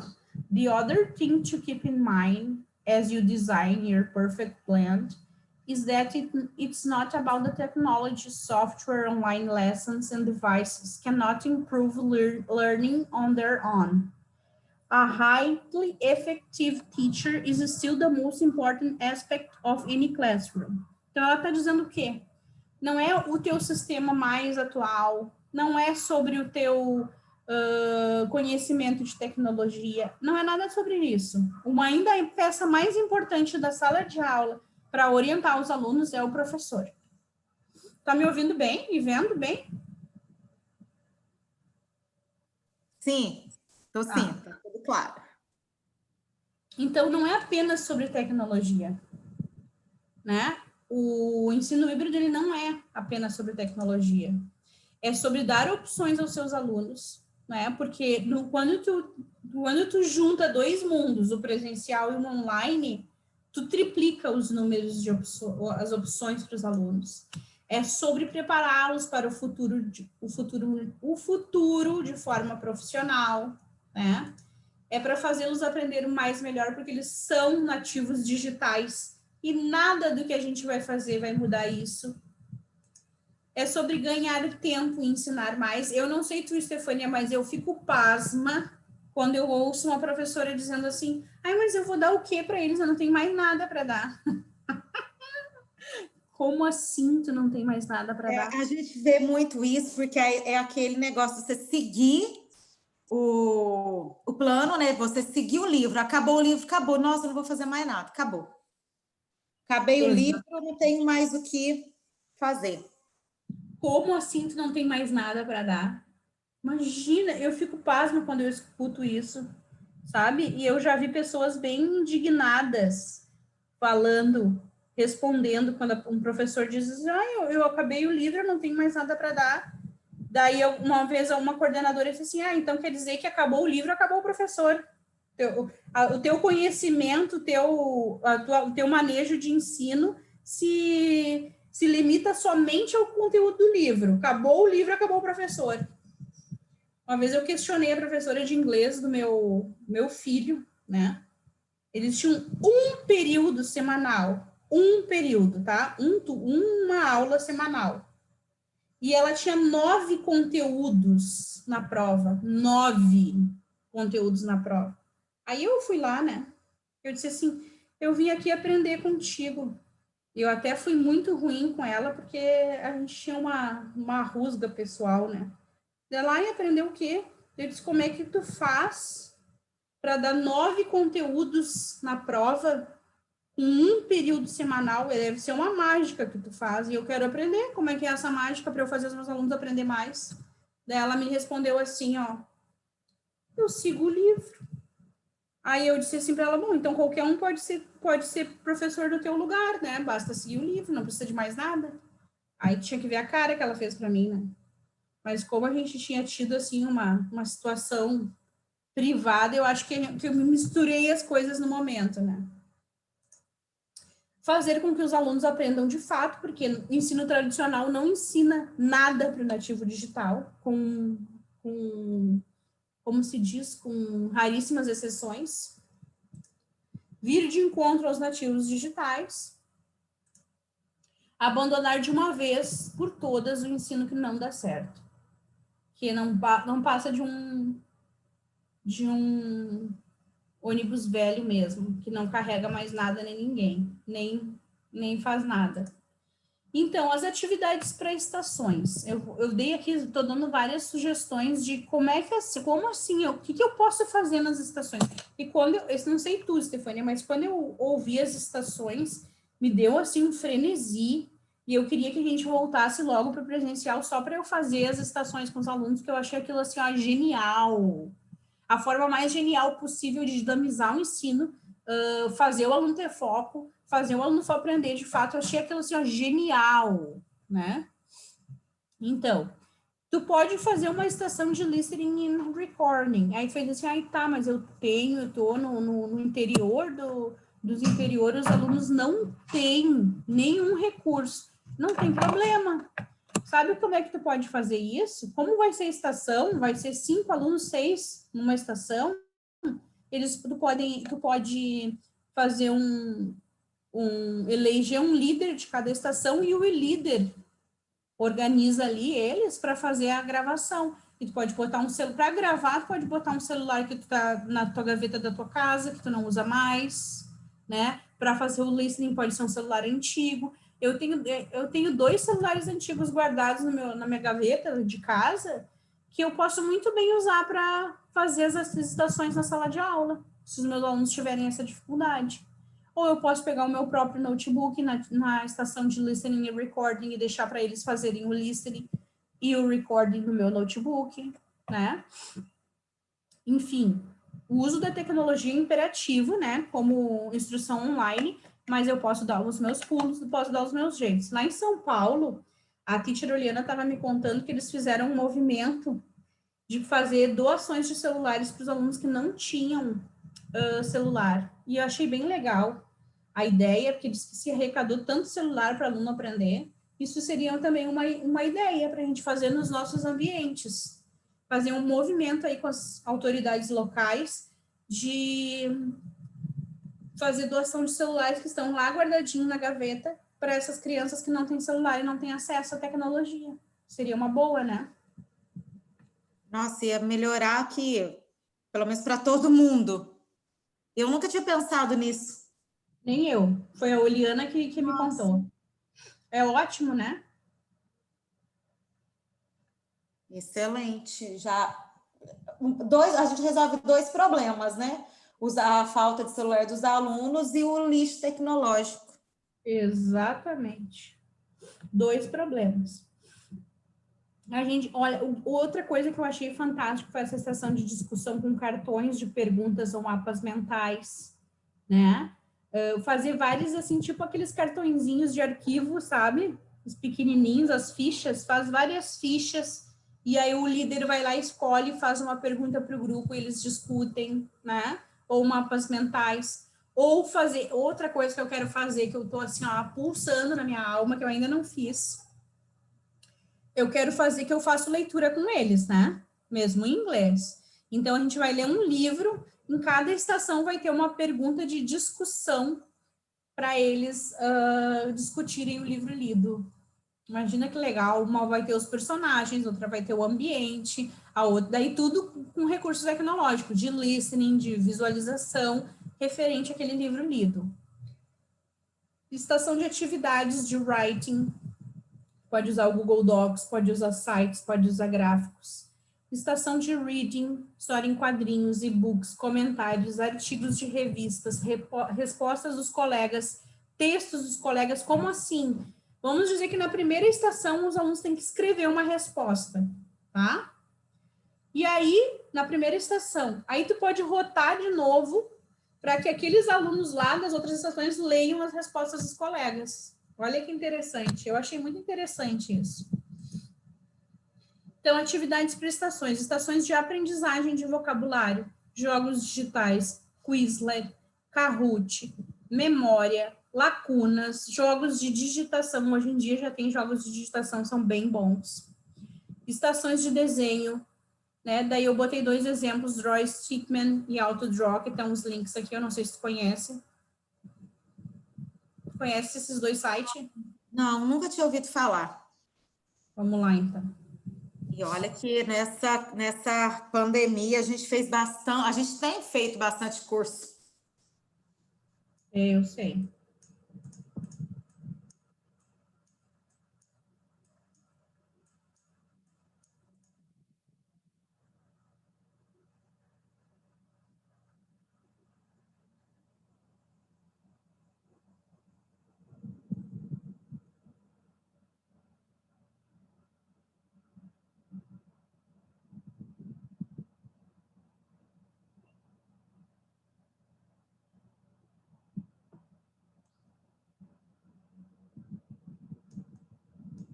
the other thing to keep in mind as you design your perfect blend is that it's not about the technology, software, online lessons, and devices cannot improve learning on their own. A highly effective teacher is still the most important aspect of any classroom. Então, ela está dizendo o quê? Não é o teu sistema mais atual, não é sobre o teu conhecimento de tecnologia, não é nada sobre isso. Ainda a peça mais importante da sala de aula para orientar os alunos é o professor. Tá me ouvindo bem? Me vendo bem? Sim, estou sim, tá tudo claro. Então, não é apenas sobre tecnologia, né? O ensino híbrido, ele não é apenas sobre tecnologia. É sobre dar opções aos seus alunos, né? Porque quando tu junta dois mundos, o presencial e o online, tu triplica os números de as opções para os alunos. É sobre prepará-los para o futuro de forma profissional, né? É para fazê-los aprender mais melhor, porque eles são nativos digitais e nada do que a gente vai fazer vai mudar isso. É sobre ganhar tempo e ensinar mais. Eu não sei tu, Estefânia, mas eu fico pasma quando eu ouço uma professora dizendo assim, ai, mas eu vou dar o quê para eles? Eu não tenho mais nada para dar. Como assim tu não tem mais nada para dar? A gente vê muito isso, porque é aquele negócio de você seguir o plano, né? Você seguir o livro, acabou o livro, acabou. Nossa, eu não vou fazer mais nada, acabou. Acabei o livro, não tenho mais o que fazer. Como assim tu não tem mais nada para dar? Imagina, eu fico pasma quando eu escuto isso, sabe? E eu já vi pessoas bem indignadas falando, respondendo, quando um professor diz, eu acabei o livro, eu não tenho mais nada para dar. Daí, uma vez, uma coordenadora disse assim, então quer dizer que acabou o livro, acabou o professor. O teu conhecimento, o teu manejo de ensino se limita somente ao conteúdo do livro. Acabou o livro, acabou o professor. Uma vez eu questionei a professora de inglês do meu filho, né? Eles tinham um período semanal, tá? Uma aula semanal. E ela tinha 9 conteúdos na prova, 9 conteúdos na prova. Aí eu fui lá, né? Eu disse assim, eu vim aqui aprender contigo. Eu até fui muito ruim com ela, porque a gente tinha uma rusga pessoal, né? De lá e aprender o quê? Eu disse, como é que tu faz para dar 9 conteúdos na prova com um período semanal? Deve ser uma mágica que tu faz, e eu quero aprender como é que é essa mágica para eu fazer os meus alunos aprender mais. Daí ela me respondeu assim, ó, eu sigo o livro. Aí eu disse assim para ela, bom, então qualquer um pode ser professor do teu lugar, né? Basta seguir o livro, não precisa de mais nada. Aí tinha que ver a cara que ela fez para mim, né? Mas como a gente tinha tido, assim, uma situação privada, eu acho que eu misturei as coisas no momento, né? Fazer com que os alunos aprendam de fato, porque o ensino tradicional não ensina nada para o nativo digital, com como se diz, com raríssimas exceções, vir de encontro aos nativos digitais, abandonar de uma vez por todas o ensino que não dá certo, que não passa de um ônibus velho mesmo, que não carrega mais nada nem ninguém, nem faz nada. Então, as atividades para estações. Eu dei aqui, estou dando várias sugestões de como assim, o que eu posso fazer nas estações. E quando eu não sei tu, Stefania, mas quando eu ouvi as estações, me deu assim um frenesi, e eu queria que a gente voltasse logo para o presencial só para eu fazer as estações com os alunos, que eu achei aquilo assim, ó, genial. A forma mais genial possível de dinamizar o ensino, fazer o aluno ter foco, fazer o aluno for aprender de fato, eu achei aquilo assim, ó, genial, né? Então, tu pode fazer uma estação de listening and recording. Aí fez assim, aí tá, mas eu tô no interior dos interiores, os alunos não têm nenhum recurso. Não tem problema. Sabe como é que tu pode fazer isso? Como vai ser a estação? Vai ser 5 alunos, 6 numa estação. Tu pode fazer eleger um líder de cada estação e o líder organiza ali eles para fazer a gravação. E tu pode botar um celular para gravar, tu pode botar um celular que tu tá na tua gaveta da tua casa, que tu não usa mais, né? Para fazer o listening pode ser um celular antigo. Eu tenho 2 celulares antigos guardados na minha gaveta de casa que eu posso muito bem usar para fazer as estações na sala de aula, se os meus alunos tiverem essa dificuldade. Ou eu posso pegar o meu próprio notebook na estação de listening e recording e deixar para eles fazerem o listening e o recording no meu notebook, né? Enfim, o uso da tecnologia é imperativo, né? Como instrução online, mas eu posso dar os meus pulos, posso dar os meus jeitos. Lá em São Paulo, a teacher Oliana estava me contando que eles fizeram um movimento de fazer doações de celulares para os alunos que não tinham celular. E eu achei bem legal a ideia, porque disse que se arrecadou tanto celular para o aluno aprender. Isso seria também uma ideia para a gente fazer nos nossos ambientes. Fazer um movimento aí com as autoridades locais de fazer doação de celulares que estão lá guardadinho na gaveta para essas crianças que não têm celular e não têm acesso à tecnologia. Seria uma boa, né? Nossa, ia melhorar aqui, pelo menos para todo mundo. Eu nunca tinha pensado nisso. Nem eu. Foi a Oliana que me contou. É ótimo, né? Excelente. A gente resolve 2 problemas, né? A falta de celular dos alunos e o lixo tecnológico. Exatamente. 2 problemas. A gente, olha, outra coisa que eu achei fantástico foi essa sessão de discussão com cartões de perguntas ou mapas mentais, né? Fazer vários, assim, tipo aqueles cartõezinhos de arquivo, sabe? Os pequenininhos, as fichas, faz várias fichas, e aí o líder vai lá, escolhe, faz uma pergunta para o grupo, eles discutem, né? Ou mapas mentais. Ou fazer, outra coisa que eu quero fazer, que eu tô assim, ó, pulsando na minha alma, que eu ainda não fiz, eu quero fazer que eu faço leitura com eles, né? Mesmo em inglês. Então, a gente vai ler um livro, em cada estação vai ter uma pergunta de discussão para eles discutirem o livro lido. Imagina que legal, uma vai ter os personagens, outra vai ter o ambiente, a outra, daí tudo com recursos tecnológicos, de listening, de visualização, referente àquele livro lido. Estação de atividades de writing, pode usar o Google Docs, pode usar sites, pode usar gráficos. Estação de reading, história em quadrinhos, e-books, comentários, artigos de revistas, respostas dos colegas, textos dos colegas, como assim? Vamos dizer que na primeira estação os alunos têm que escrever uma resposta, tá? E aí, na primeira estação, aí tu pode rotar de novo para que aqueles alunos lá das outras estações leiam as respostas dos colegas. Olha que interessante, eu achei muito interessante isso. Então, atividades para estações de aprendizagem de vocabulário, jogos digitais, Quizlet, Kahoot, memória, lacunas, jogos de digitação, hoje em dia já tem jogos de digitação, são bem bons. Estações de desenho, né? Daí eu botei 2 exemplos, Draw Stickman e Autodraw, que tem uns links aqui, eu não sei se tu conhece. Conhece esses 2 sites? Não, nunca tinha ouvido falar. Vamos lá, então. E olha que nessa pandemia a gente fez bastante, a gente tem feito bastante curso. Eu sei.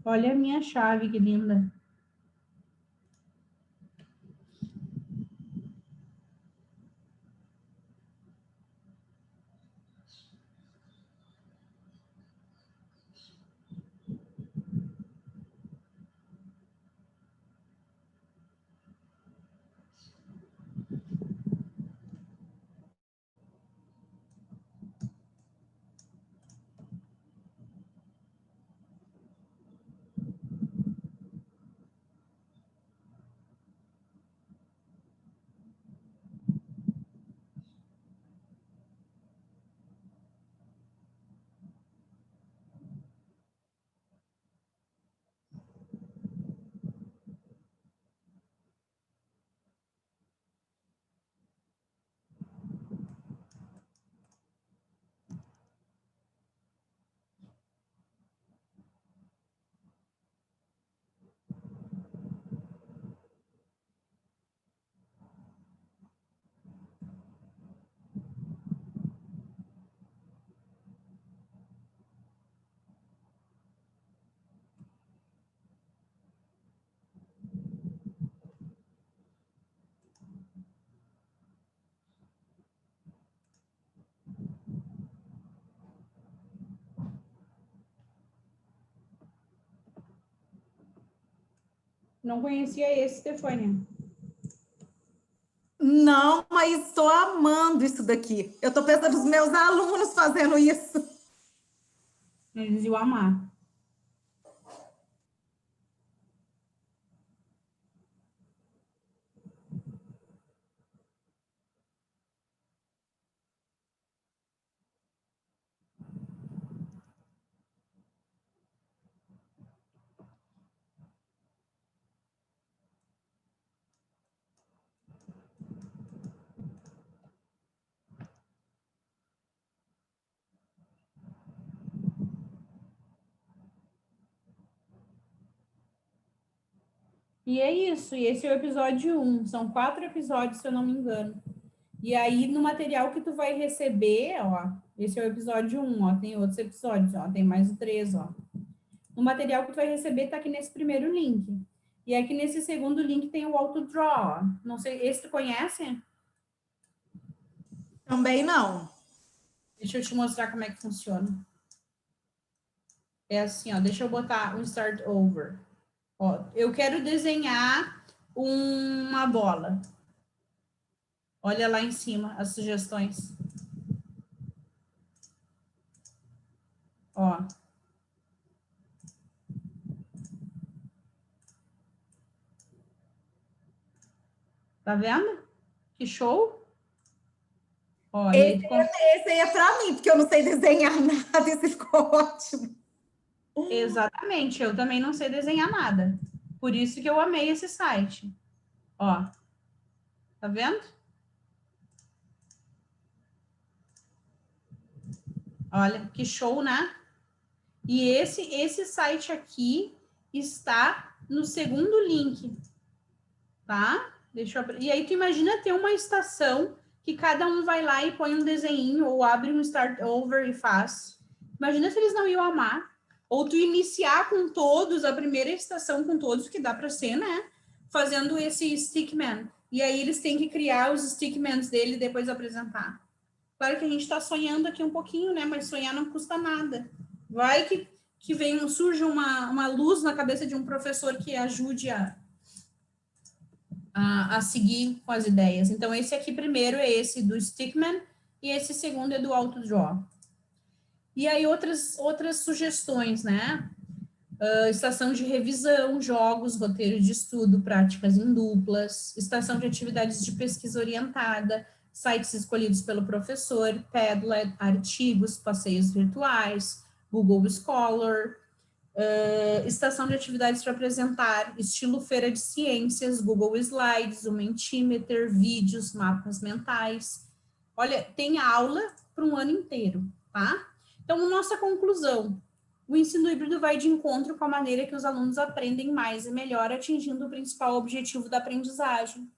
Olha a minha chave, que linda. Não conhecia esse, Stefânia. Não, mas estou amando isso daqui. Eu estou pensando nos meus alunos fazendo isso. Eles iam amar. E é isso, e esse é o episódio 1. São 4 episódios, se eu não me engano. E aí, no material que tu vai receber, ó, esse é o episódio 1, ó, tem outros episódios, ó, tem mais 3, ó. No material que tu vai receber, tá aqui nesse primeiro link. E aqui nesse segundo link tem o AutoDraw, ó. Não sei, esse tu conhece? Também não. Deixa eu te mostrar como é que funciona. É assim, ó, deixa eu botar um Start Over. Ó, eu quero desenhar uma bola. Olha lá em cima as sugestões. Ó. Tá vendo? Que show? Ó, e aí Esse aí é para mim, porque eu não sei desenhar nada, esse ficou ótimo. Exatamente, eu também não sei desenhar nada. Por isso que eu amei esse site. Ó. Tá vendo? Olha, que show, né? E esse site aqui está no segundo link, tá? Deixa eu... E aí tu imagina ter uma estação que cada um vai lá e põe um desenho ou abre um start over e faz. Imagina se eles não iam amar. Ou tu iniciar com todos, a primeira estação com todos, que dá para ser, né? Fazendo esse stickman. E aí eles têm que criar os stickmans dele e depois apresentar. Claro que a gente está sonhando aqui um pouquinho, né? Mas sonhar não custa nada. Vai que surja uma luz na cabeça de um professor que ajude a seguir com as ideias. Então, esse aqui primeiro é esse do Stickman e esse segundo é do AutoDraw. E aí, outras sugestões, né? Estação de revisão, jogos, roteiro de estudo, práticas em duplas, estação de atividades de pesquisa orientada, sites escolhidos pelo professor, Padlet, artigos, passeios virtuais, Google Scholar, estação de atividades para apresentar, estilo feira de ciências, Google Slides, o Mentimeter, vídeos, mapas mentais. Olha, tem aula para um ano inteiro, tá? Então, nossa conclusão, o ensino híbrido vai de encontro com a maneira que os alunos aprendem mais e melhor, atingindo o principal objetivo da aprendizagem.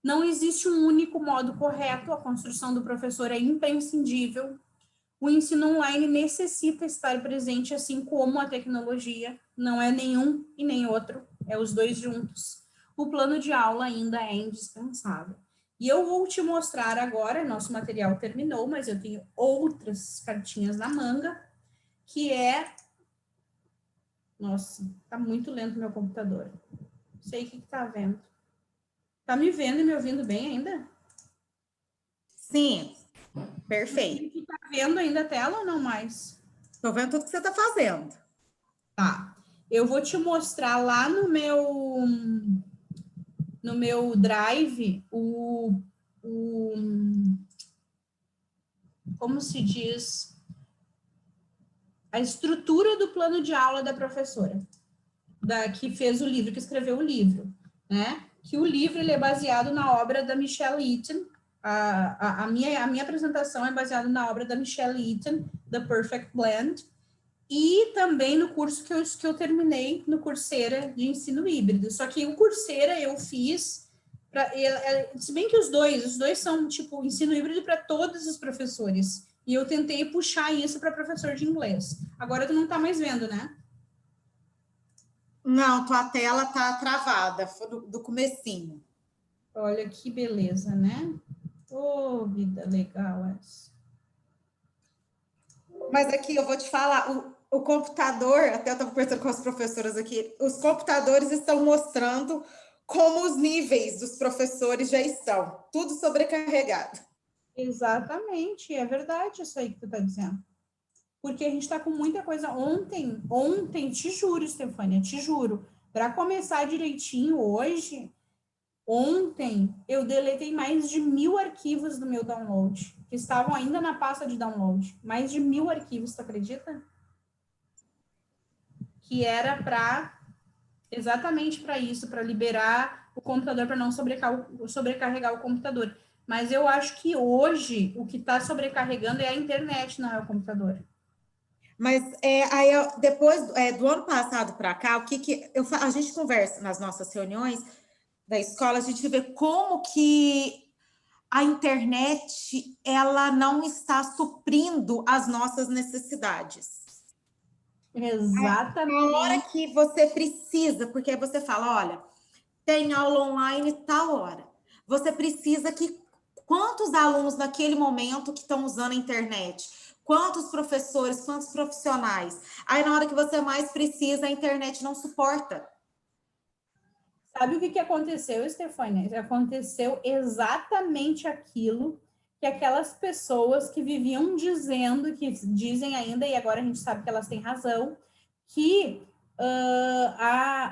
Não existe um único modo correto, a construção do professor é imprescindível. O ensino online necessita estar presente, assim como a tecnologia, não é nenhum e nem outro, é os dois juntos. O plano de aula ainda é indispensável. E eu vou te mostrar agora, nosso material terminou, mas eu tenho outras cartinhas na manga, que é... Nossa, tá muito lento meu computador. Não sei o que tá vendo. Tá me vendo e me ouvindo bem ainda? Sim, perfeito. Tu tá vendo ainda a tela ou não mais? Estou vendo tudo que você está fazendo. Tá. Eu vou te mostrar lá no meu drive como se diz, a estrutura do plano de aula da professora, que fez o livro, que escreveu o livro, né? Que o livro ele é baseado na obra da Michelle Eaton. A minha apresentação é baseada na obra da Michelle Eaton, The Perfect Blend, e também no curso que eu terminei no Coursera de ensino híbrido. Só que o Coursera eu fiz, se bem que os dois são tipo ensino híbrido para todos os professores. E eu tentei puxar isso para professor de inglês. Agora tu não está mais vendo, né? Não, tua tela tá travada, foi do comecinho. Olha que beleza, né? Oh, vida legal essa. Mas aqui eu vou te falar, o computador, até eu estava conversando com as professoras aqui, os computadores estão mostrando como os níveis dos professores já estão, tudo sobrecarregado. Exatamente, é verdade isso aí que tu está dizendo. Porque a gente está com muita coisa. Ontem, te juro, Stefânia, te juro, para começar direitinho hoje, ontem eu deletei mais de 1000 arquivos do meu download, que estavam ainda na pasta de download. Mais de 1000 arquivos, tu acredita? Que era exatamente para isso, para liberar o computador, para não sobrecarregar o computador. Mas eu acho que hoje o que está sobrecarregando é a internet, não é o computador. Mas aí depois do ano passado para cá, a gente conversa nas nossas reuniões da escola, a gente vê como que a internet ela não está suprindo as nossas necessidades. Na hora Exatamente. que você precisa, porque aí você fala, olha, tem aula online tal hora. Você precisa que quantos alunos naquele momento que estão usando a internet? Quantos professores, quantos profissionais? Aí na hora que você mais precisa, a internet não suporta. Sabe o que aconteceu, Stefania? Aconteceu exatamente aquilo que aquelas pessoas que viviam dizendo, que dizem ainda, e agora a gente sabe que elas têm razão, que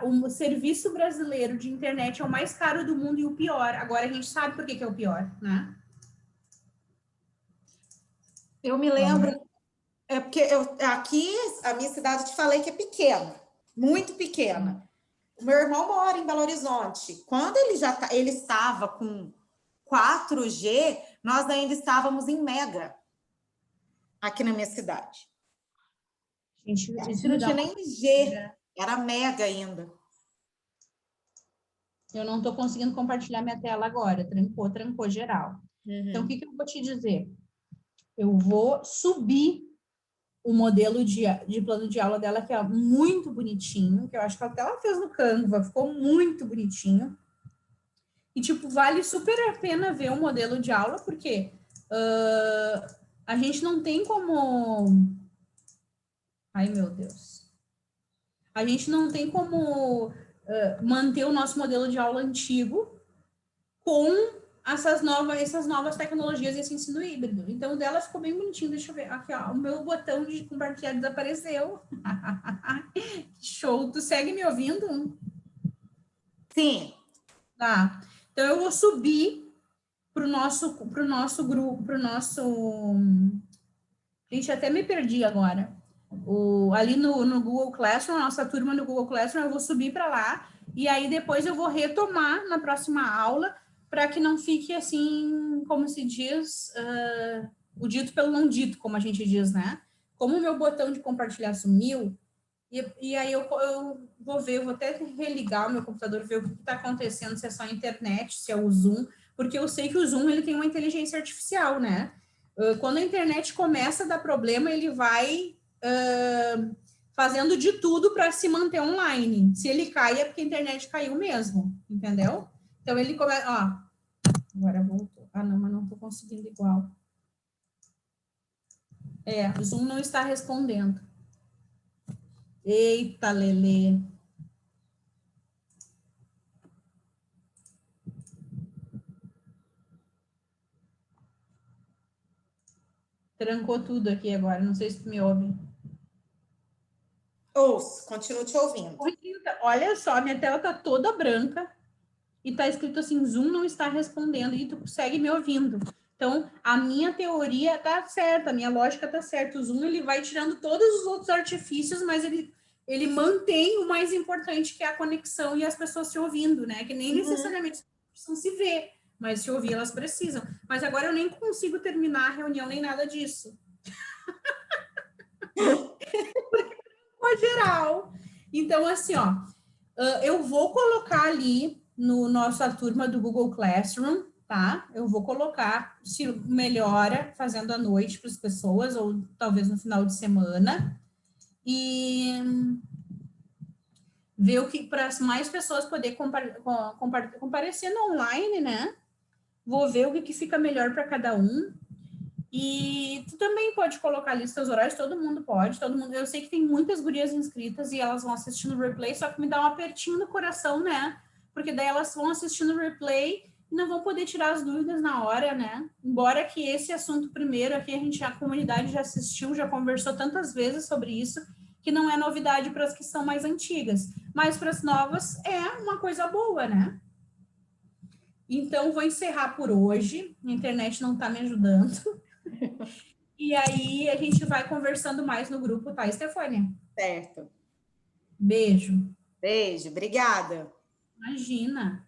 o serviço brasileiro de internet é o mais caro do mundo e o pior. Agora a gente sabe por que é o pior, né? Eu me lembro, porque aqui, a minha cidade, eu te falei que é pequena, muito pequena. O meu irmão mora em Belo Horizonte. Quando ele estava com 4G, nós ainda estávamos em mega aqui na minha cidade. Gente, A isso gente não me dá tinha uma... nem G, era mega ainda. Eu não estou conseguindo compartilhar minha tela agora. Trancou geral. Então, o que eu vou te dizer? Eu vou subir o modelo de plano de aula dela, que é muito bonitinho, que eu acho que até ela fez no Canva, ficou muito bonitinho. E, tipo, vale super a pena ver o modelo de aula, porque a gente não tem como... Ai, meu Deus. A gente não tem como manter o nosso modelo de aula antigo, com essas novas tecnologias, esse ensino híbrido. Então, o dela ficou bem bonitinho. Deixa eu ver. Aqui, ó, o meu botão de compartilhar desapareceu. Show. Tu segue me ouvindo? Sim. Tá. Então, eu vou subir pro nosso grupo, pro nosso... Gente, até me perdi agora. Ali no Google Classroom, a nossa turma no Google Classroom, eu vou subir para lá e aí depois eu vou retomar na próxima aula para que não fique assim, como se diz, o dito pelo não dito, como a gente diz, né? Como o meu botão de compartilhar sumiu, e aí eu vou ver, eu vou até religar o meu computador, ver o que está acontecendo, se é só a internet, se é o Zoom, porque eu sei que o Zoom ele tem uma inteligência artificial, né? Quando a internet começa a dar problema, ele vai fazendo de tudo para se manter online. Se ele cai, é porque a internet caiu mesmo, entendeu? Então ele começa, ó, agora voltou. Ah, não, mas não estou conseguindo igual. O Zoom não está respondendo. Eita, Lelê. Trancou tudo aqui agora, não sei se tu me ouve. Ouço, continuo te ouvindo. Olha só, minha tela tá toda branca e tá escrito assim, Zoom não está respondendo e tu consegue me ouvindo. Então, a minha teoria tá certa, a minha lógica tá certa. O Zoom, ele vai tirando todos os outros artifícios, mas ele mantém o mais importante, que é a conexão e as pessoas se ouvindo, né? Que nem necessariamente precisam se ver, mas se ouvir elas precisam. Mas agora eu nem consigo terminar a reunião, nem nada disso. Porque, geral. Então, assim, ó, eu vou colocar ali no nossa turma do Google Classroom, tá? Eu vou colocar se melhora fazendo à noite para as pessoas, ou talvez no final de semana, e ver o que para as mais pessoas poder comparecer no online, né? Vou ver o que fica melhor para cada um. E tu também pode colocar ali os teus horários, todo mundo pode, todo mundo. Eu sei que tem muitas gurias inscritas e elas vão assistindo o replay, só que me dá um apertinho no coração, né? Porque daí elas vão assistindo o replay e não vão poder tirar as dúvidas na hora, né? Embora que esse assunto primeiro aqui a comunidade já assistiu, já conversou tantas vezes sobre isso, que não é novidade para as que são mais antigas, mas para as novas é uma coisa boa, né? Então, vou encerrar por hoje. A internet não está me ajudando. E aí, a gente vai conversando mais no grupo, tá, Estefânia? Certo. Beijo. Beijo, obrigada. Imagina.